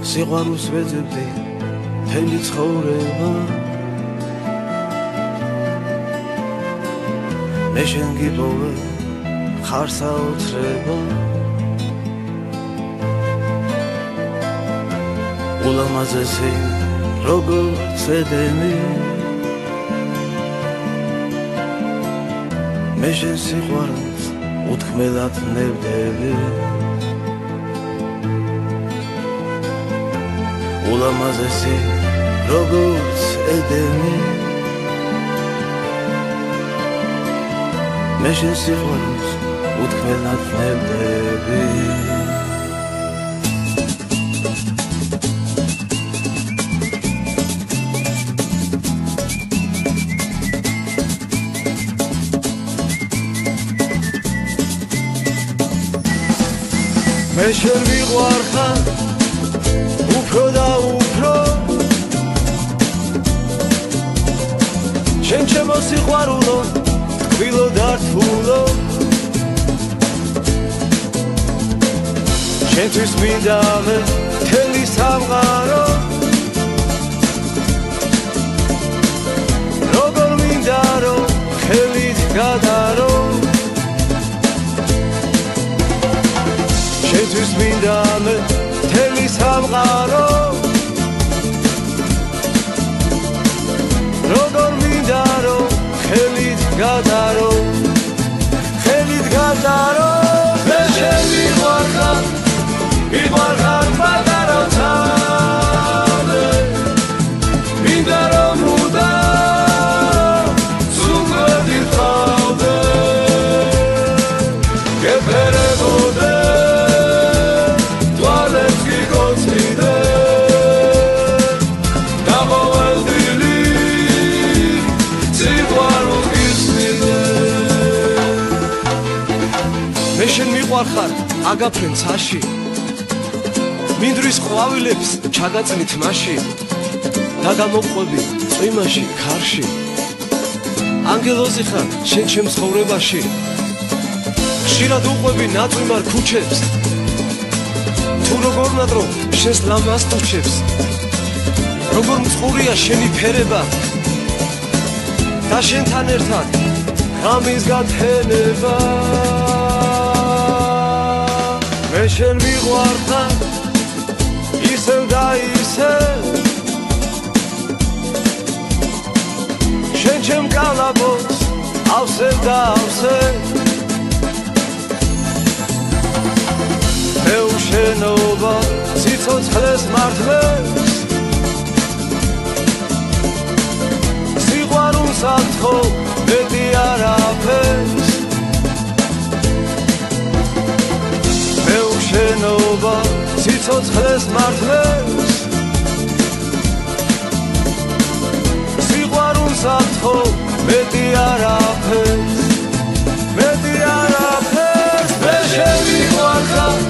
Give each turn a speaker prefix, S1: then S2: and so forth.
S1: სიყვარულს ვეძებდი მთელი ცხოვრება მე შენ გიპოვე ხარ საოცრება ულამაზესი როგორც ედენი მე შენ სიყვარულს უთქმელად ნებდები ულამაზესი როგორც ედენი მე შენ სიყვარულს უთქმელად ნებდები მე შენ ვიყვარხარ უფრო და უფრო შენ ჩემო სიყვარულო თბილო და რთულო შენთვის მინდა მე მთელი სამყარო როგორ მინდა რომ ხელით გადარო შენთვის მინდა მე მთელი სამყარო როგორ მინდა რომ ხელით გადარო მე შენ ვიყვარხარ პატარა თავზე მინდა რომ მუდამ სულები ხავდე გეფერებოდე შენ მიყვარხარ აგაფრენ ცაში მინდვრის ყვავილებს ჩაგაწნით მასში და გამოყვები წვიმაში ქარში ანგელოზი ხარ შენ ჩემ ცხოვრებაში ხშირად უყვები ნაწვიმარ ქუჩებს თუ როგორ ნატრო შენს ლამაზ ტუჩებს როგორ მწყურია შენი ფერება და შენთან ერთად ღამის გათენება მე შენ ვიყვარხარ ისევ და ისევ შენ ჩემ კალაპოს ავსებ და ავსებ მე უშენობა სიცოცხლეს მართლებს სიყვარულს ამთხო მეტი არაფერს შენობა სიცოცხლეს მართლებს სიყვარულს ამთხო მეტი არაფერს მე შენ ვიყვარხარ